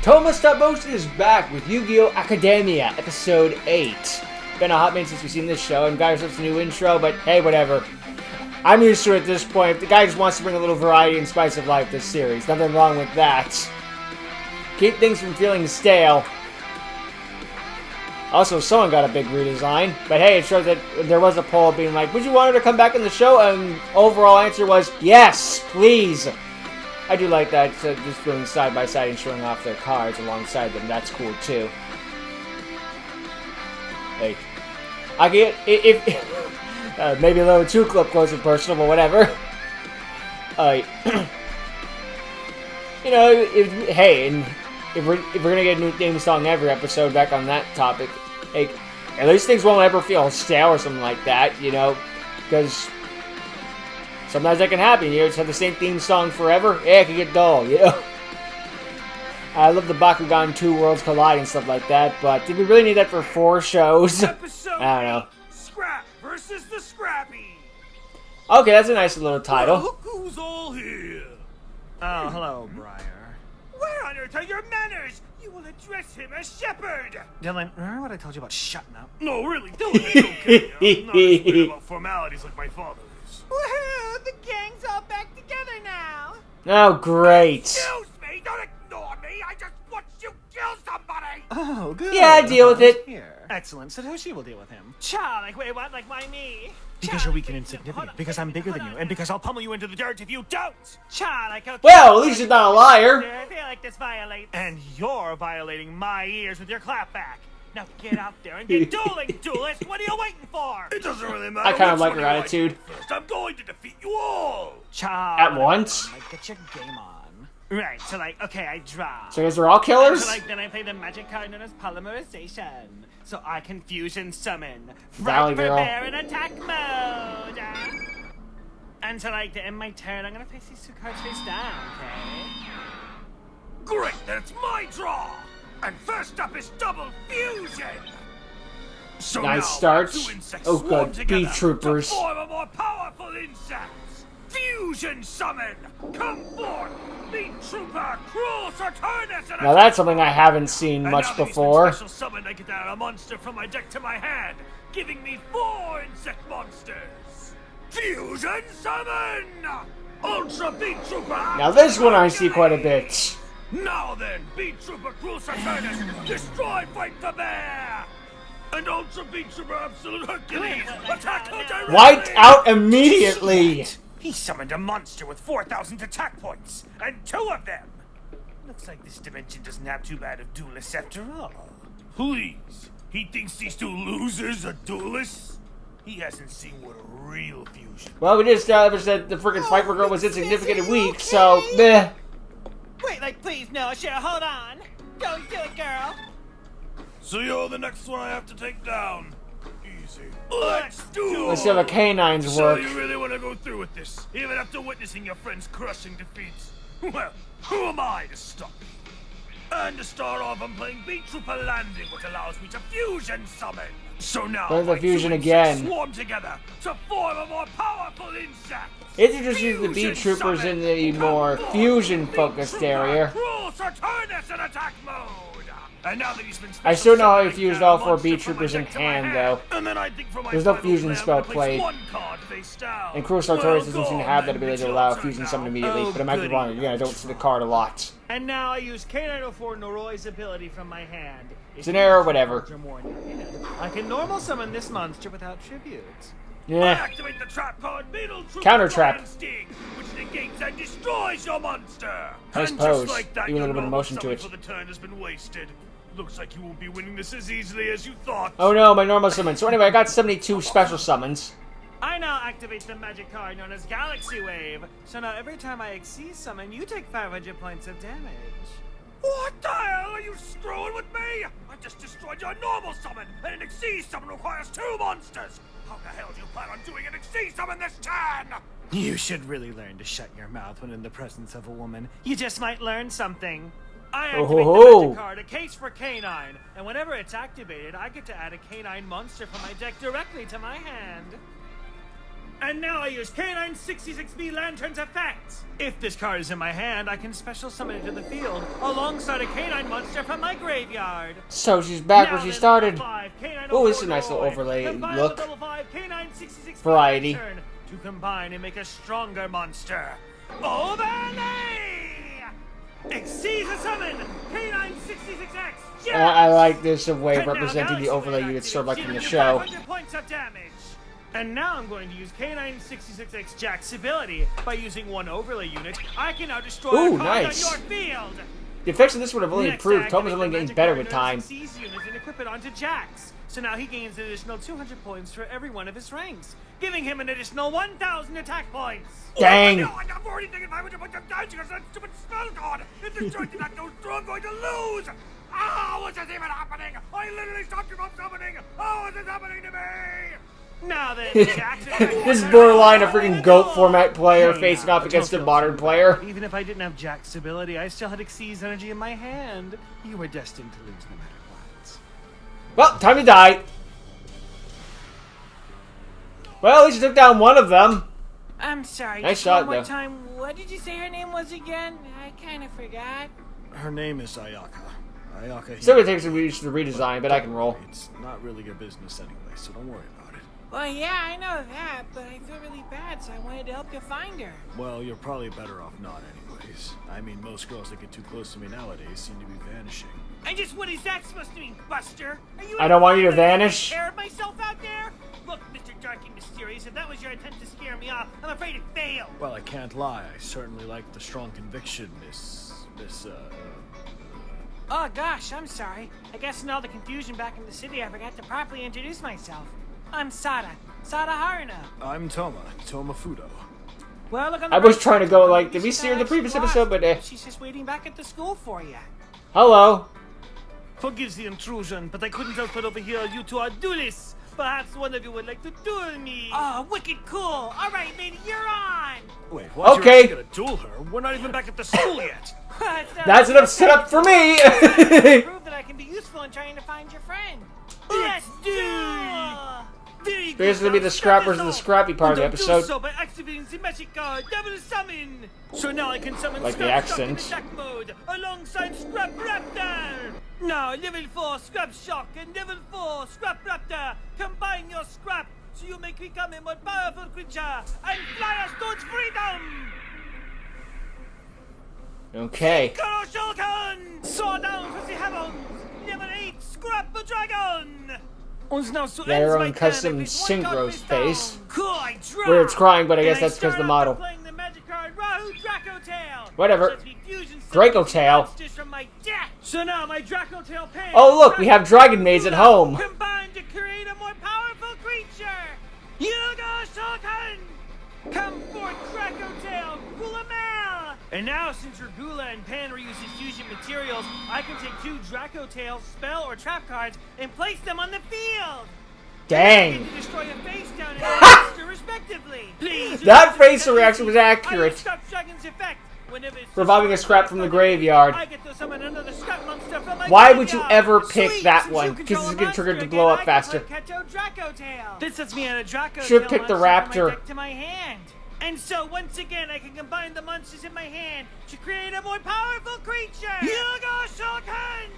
Tomo is back with Yu-Gi-Oh! Academia, Episode 8. Been a hot minute since we've seen this show, and guys, it's a new intro, but hey, whatever. I'm used to it at this point. The guy just wants to bring a little variety and spice of life this series. Nothing wrong with that. Keep things from feeling stale. Also, someone got a big redesign, but hey, it shows that there was a poll being like, would you want her to come back in the show? And overall answer was, yes, please. I do like that, so just going side by side and showing off their cards alongside them. That's cool too. Hey, I get if maybe a little too close and personal, but whatever. You know, if we're gonna get a new theme song every episode, back on that topic, hey, at least things won't ever feel stale or something like that, you know, because sometimes that can happen. You know, just have the same theme song forever. Yeah, it can get dull, you know. I love the Bakugan 2 Worlds Collide and stuff like that, but did we really need that for 4 shows? Episode I don't know. Scrap versus the Scrappy. Okay, that's a nice little title. Well, look who's all here. Oh, hello, Briar. Where on earth are your manners? You will address him as Shepherd. Dylan, remember what I told you about shutting up? No, really, Dylan, it's okay. I'm not as weird about formalities like my father is. Woohoo! The gang's all back together now. Oh, great. Excuse me, don't ignore me. I just watched you kill somebody. Oh, good. Yeah, deal with it. Here. Excellent. Satoshi will deal with him. Cha, like, wait, what? Like, why me? Because you're weak and insignificant. Because I'm bigger than you. And because I'll pummel you into the dirt if you don't. Cha, like, okay. Well, at least he's not a liar. I feel like this violates. And you're violating my ears with your clapback. Now get out there and get dueling, duelist. What are you waiting for? It doesn't really matter. I kind of which like one her you attitude. First, I'm going to defeat you all. Cha. At once? Like, get your game on. Right, so like, okay, I draw. So guys are all killers? So like, then I play the magic card known as polymerization. So I can fusion summon. Valley Fright, girl. prepare in attack mode. And so like, to end my turn, I'm gonna place these 2 cards face down, okay? Great, that's my draw. And first up is double fusion. So Nice now start. 2 insects Oh, swarm good. together Bee troopers. to form a more powerful insect. Fusion summon. Come forth, Bee Trooper, Cruel Saturnus. Now that's something I haven't seen And much now that he's been before. special summoned, I get to add a monster from my deck to my hand, giving me 4 insect monsters. Fusion summon. Ultra Bee Trooper. Now this one I see quite a bit. Now then, Beat Trooper Cruel Saturnus, destroy Fight the Bear! And Ultra Beat Trooper Absolute Hercules, attack her directly! Wiped out immediately. He summoned a monster with 4,000 attack points, and 2 of them! Looks like this dimension doesn't have too bad of duelists after all. Please, he thinks these 2 losers are duelists? He hasn't seen what a real fusion. Well, we just established that the freaking Viper Girl was insignificant and weak, so meh. Wait, like, please, no, sure, hold on. Don't do it, girl. So you're the next one I have to take down. Easy. Let's do it! Let's see how the canines So work. you really want to go through with this, even after witnessing your friend's crushing defeats? Well, who am I to stop you? And to start off, I'm playing Beat Trooper Landing, which allows me to fusion summon. So now, There's the my fusion 2 insects again. swarm together to form a more powerful insect. It's just use the Bee Troopers in the more fusion-focused area. Cruel Saturnus in attack mode. And now that he's been I still know how he special fused summoned, all I 4 can Bee add a Troopers in monster from my hand, deck though. to my And then I think for my There's no final fusion play, I'm spell gonna place played. 1 card face down. And Cruel Sartorius doesn't Well, seem to go have on, that then. ability It's to your allow turn fusion now. summon immediately, Oh, but I might be goody. wrong. Again, I don't see the card a lot. And now I use K904 Noroi's ability from my hand. It's an error, whatever. If you more in your hand, I can normal summon this monster without tribute. Yeah. Activate the trap card Beetle Trooper Counter trap. Flying Sting, which negates and destroys your monster. Nice And pose. just like that, Even a your little bit of normal motion to summon it. for the turn has been wasted. Looks like you won't be winning this as easily as you thought. Oh no, my normal summon. So anyway, I got 72 special summons. I now activate the magic card known as Galaxy Wave. So now every time I exceed summon, you take 500 points of damage. What the hell are you screwing with me? I just destroyed your normal summon, and an Exceed summon requires 2 monsters. How the hell do you plan on doing an Exceed summon this turn? You should really learn to shut your mouth when in the presence of a woman. You just might learn something. I activate the magic card, a case for canine, and whenever it's activated, I get to add a canine monster from my deck directly to my hand. And now I use K966B Lantern's effects. If this card is in my hand, I can special summon it to the field alongside a canine monster from my graveyard. So she's back where she started. Oh, this is a nice little overlay Combine look. with level 5 K966B Variety. Lantern to combine and make a stronger monster. Overlay! Exceeds a summon! K966X! I like this way of And now representing the Galaxy overlay Blade units sort of like in the activates, show. dealing you 500 points of damage. And now I'm going to use K966X Jack's ability. By using one overlay unit, I can now destroy Ooh, a card nice. on your field. The effects of this would have only Next, improved. activate Toma's the only getting magic better card with time. Seize unit and equip it onto Jax. So now he gains an additional 200 points for every one of his ranks, giving him an additional 1,000 attack points. Dang! Oh, no, I'm already taking 500 points of damage because that stupid spell card. If this joint is not go strong, I'm going to lose. Oh, what's this even happening? I literally stopped you from summoning. How is this happening to me? Now then, Jax. This is borderline a freaking GOAT format player facing off against a modern player. Even if I didn't have Jack's ability, I still had Xyz's energy in my hand. You were destined to lose no matter what. Well, time to die. Well, at least you took down one of them. I'm sorry. Nice just shot, one more though. time. What did you say her name was again? I kind of forgot. Her name is Ayaka. Ayaka. Still gonna take some reach to redesign, but I can roll. It's not really your business anyway, so don't worry about it. Well, yeah, I know that, but I feel really bad, so I wanted to help you find her. Well, you're probably better off not anyways. I mean, most girls that get too close to me nowadays seem to be vanishing. And just what is that supposed to mean, Buster? Are you I don't want you to implying that I vanish. take care of myself out there? Look, Mr. Dark and Mysterious, if that was your attempt to scare me off, I'm afraid it failed. Well, I can't lie. I certainly like the strong conviction, Oh gosh, I'm sorry. I guess in all the confusion back in the city, I forgot to properly introduce myself. I'm Sada Haruna. I'm Toma Fudo. Well, look on the I was bright trying to side. go like, did She's we see her in the not previous actually episode? But lost. She's just waiting back at the school for you. hello. Forgive the intrusion, but I couldn't help but overhear you two are duelists. Perhaps one of you would like to duel me. Oh, wicked cool. All right, lady, you're on. Wait, what? Okay. You're gonna duel her? We're not even back at the school yet. That's enough setup for me. Prove that I can be useful in trying to find your friend. Let's do. There's gonna be the scrappers and the scrappy part of the episode. Do so by activating the magic card, Double Summon. So now I can summon Like the Scrap Shock in accent. attack mode alongside Scrap Raptor. Now level 4 Scrap Shock and level 4 Scrap Raptor. Combine your scrap so you may become a more powerful creature and fly us towards freedom. Okay. Shulkan! Saw down for the heavens! Level 8 Scrap the Dragon! Und now to Yeah, your ends own my custom turn with one card synchro face space. down. Cool, I draw. Where it's crying, but I guess And that's because start the off by model. playing the magic card Rahu Draco Tail. Whatever. Lets me fusion Draco summon Tail. monsters from my deck. So now my Draco Tail pen. Oh, look, we have dragon maids at home. Combined to create a more powerful creature. Yugioh Shulkan! Come forth, Draco Tail, Gulamel! And now, since your Gula and Pan were using fusion materials, I can take 2 Draco Tail spell or trap cards and place them on the field. Dang. To destroy a face down and a monster, respectively. Please. That facial reaction was accurate. I Scrap Dragon's effect. Whenever it's Reviving a scrap from the graveyard. I get to summon another scrap monster from my Why would you graveyard. ever pick Sweet, that since one? you Because control it's a gonna trigger it to monster blow again, up I faster. can play Kato Draco Tail. This sets me on a Draco Should've Tail picked the monster from raptor. my deck to my hand. And so once again, I can combine the monsters in my hand to create a more powerful creature. Yugioh Shulkan!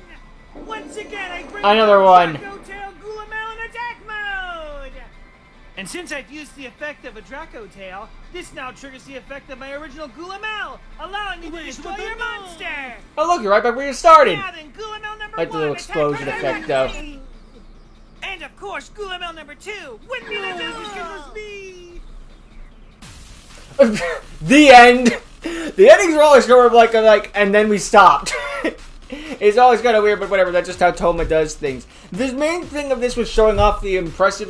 Once again, I bring Another one. Draco Tail Gulamel in attack mode. And since I've used the effect of a Draco Tail, this now triggers the effect of my original Gulamel, allowing me to destroy your monster. Oh, look, you're right back where you started. Now then, Gulamel number Like the 1, little attack explosion my effect, enemy. And of course, Gulamel number 2, wouldn't be the news because me. The end. The endings are always sort of like, and then we stopped. It's always kind of weird, but whatever. That's just how Toma does things. The main thing of this was showing off the impressive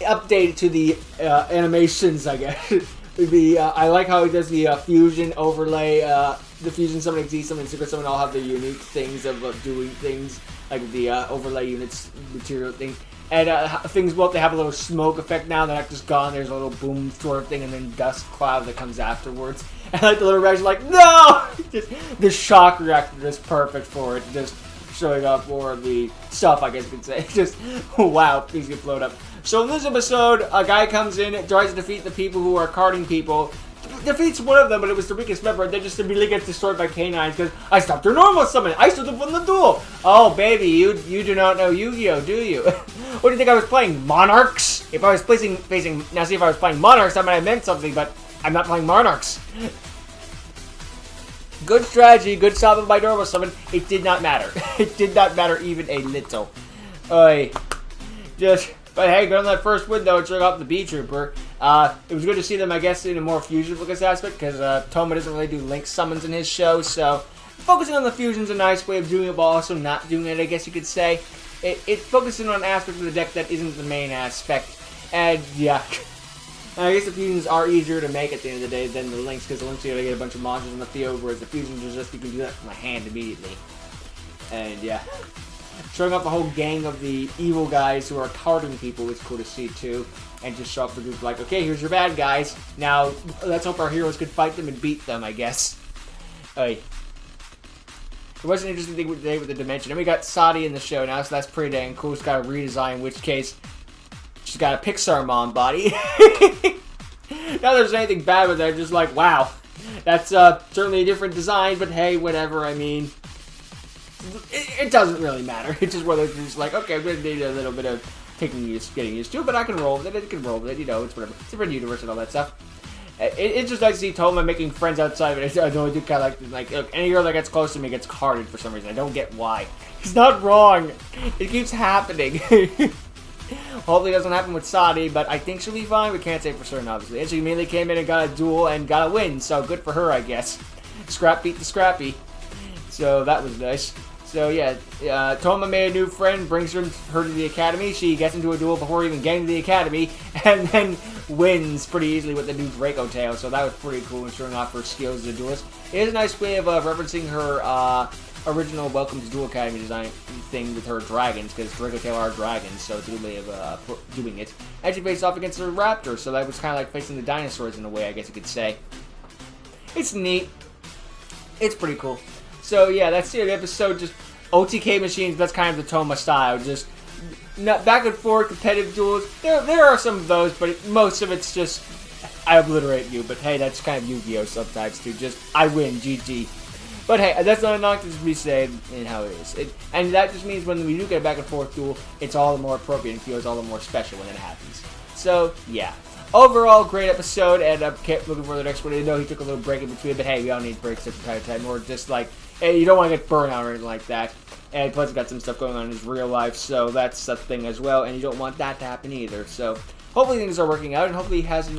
update to the animations, I guess. I like how he does the fusion overlay, the fusion summon, Z summon, secret summon all have the unique things of doing things, like the overlay units material thing. And things both, they have a little smoke effect now, they're not just gone, there's a little boom sort of thing, and then dust cloud that comes afterwards. And like the little reaction, like, no! Just the shock reactor is perfect for it, just showing off more of the stuff, I guess you could say. Just, wow, things get blown up. So in this episode, a guy comes in, tries to defeat the people who are carding people. Defeats one of them, but it was the weakest member, and then just immediately gets destroyed by canines because I stopped their normal summon. I stood them from the duel. Oh, baby, you do not know Yu-Gi-Oh, do you? What do you think I was playing? Monarchs? If I was now see if I was playing Monarchs, that might have meant something, but I'm not playing Monarchs. Good strategy, good summon by normal summon. It did not matter. It did not matter even a little. But hey, good on that first win though, showing off the B Trooper. It was good to see them, I guess, in a more fusion-focused aspect, because Toma doesn't really do link summons in his show, so focusing on the fusion's a nice way of doing it, but also not doing it, I guess you could say. It focuses on an aspect of the deck that isn't the main aspect, and yeah. I guess the fusions are easier to make at the end of the day than the links, because the links you gotta get a bunch of monsters on the field, whereas the fusions are just, you can do that from the hand immediately. And yeah. Showing off a whole gang of the evil guys who are carding people is cool to see too. And just show up the group like, okay, here's your bad guys. Now, let's hope our heroes can fight them and beat them, I guess. It was an interesting thing today with the Dimension. And we got Sadie in the show now, so that's pretty dang cool. She's got a redesign, in which case, she's got a Pixar mom body. Not that there's anything bad with it, just like, wow. That's certainly a different design, but hey, whatever, I mean... It doesn't really matter. It's just whether it's just like, okay, I'm going to need a little bit of getting used to it, but I can roll with it. I can roll with it, you know, it's whatever. It's a different universe and all that stuff. It's just nice to see Toma making friends outside of it. I know I do kind of like any girl that gets close to me gets carded for some reason. I don't get why. He's not wrong. It keeps happening. Hopefully it doesn't happen with Sadie, but I think she'll be fine. We can't say for certain, obviously. And she immediately came in and got a duel and got a win, so good for her, I guess. Scrap beat the Scrappy. So that was nice. So yeah, Toma made a new friend, brings her to the academy. She gets into a duel before even getting to the academy, and then wins pretty easily with the new Draco tail. So that was pretty cool and showing off her skills as a duelist. It is a nice way of referencing her original Welcome to Duel Academy design thing with her dragons, because Draco tail are dragons, so it's a good way of doing it. And she faced off against the raptor, so that was kind of like facing the dinosaurs in a way, I guess you could say. It's neat. It's pretty cool. So yeah, that's the episode. Just OTK machines. That's kind of the Toma style. Just back and forth competitive duels. There are some of those, but most of it's just I obliterate you. But hey, that's kind of Yu-Gi-Oh sometimes too. Just I win, GG. But hey, that's not a knock to be said in how it is. And that just means when we do get a back and forth duel, it's all the more appropriate and feels all the more special when it happens. So yeah. Overall, great episode, and I'm looking for the next one. I know he took a little break in between, but hey, we all need breaks at the time, or just like, hey, you don't want to get burnt out or anything like that. And plus, he's got some stuff going on in his real life, so that's a thing as well, and you don't want that to happen either. So, hopefully things are working out, and hopefully he hasn't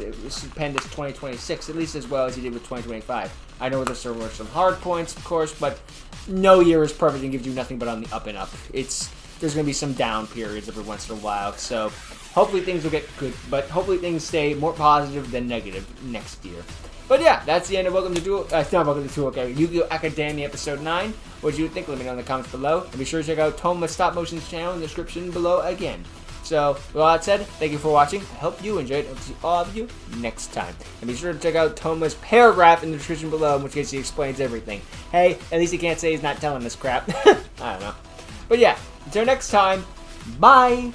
penned his 2026, at least as well as he did with 2025. I know there were some hard points, of course, but no year is perfect and gives you nothing but on the up and up. There's going to be some down periods every once in a while, so... Hopefully things will get good, but hopefully things stay more positive than negative next year. But yeah, that's the end of Welcome to Duel. Okay, Yu-Gi-Oh! Academia Episode 9. What did you think? Let me know in the comments below. And be sure to check out Toma's Stop Motion's channel in the description below again. So, with all that said, thank you for watching. I hope you enjoyed. I'll see all of you next time. And be sure to check out Toma's paragraph in the description below, in which case he explains everything. Hey, at least he can't say he's not telling us crap. I don't know. But yeah, until next time, bye!